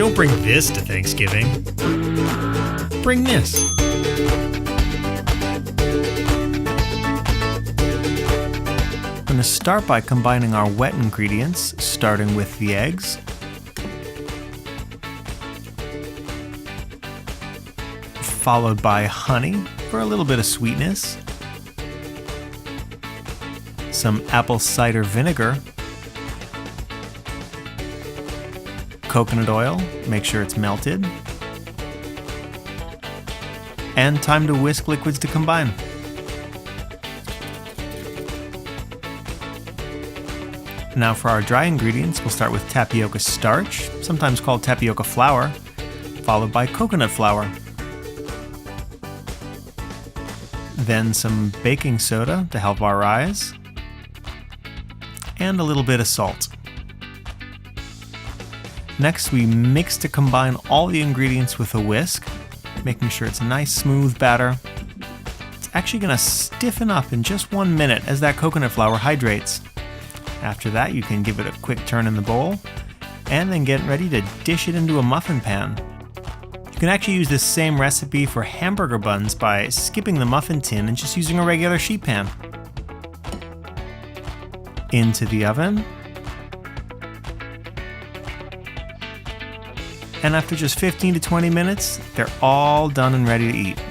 Don't bring this to Thanksgiving. Bring this. I'm going to start by combining our wet ingredients, starting with the eggs. Followed by honey for a little bit of sweetness. Some apple cider vinegar. Coconut oil, make sure it's melted. And time to whisk liquids to combine. Now for our dry ingredients, we'll start with tapioca starch, sometimes called tapioca flour, followed by coconut flour. Then some baking soda to help our rise, and a little bit of salt. Next, we mix to combine all the ingredients with a whisk, making sure it's a nice smooth batter. It's actually going to stiffen up in just 1 minute as that coconut flour hydrates. After that, you can give it a quick turn in the bowl, and then get ready to dish it into a muffin pan. You can actually use this same recipe for hamburger buns by skipping the muffin tin and just using a regular sheet pan. Into the oven. And after just 15 to 20 minutes, they're all done and ready to eat.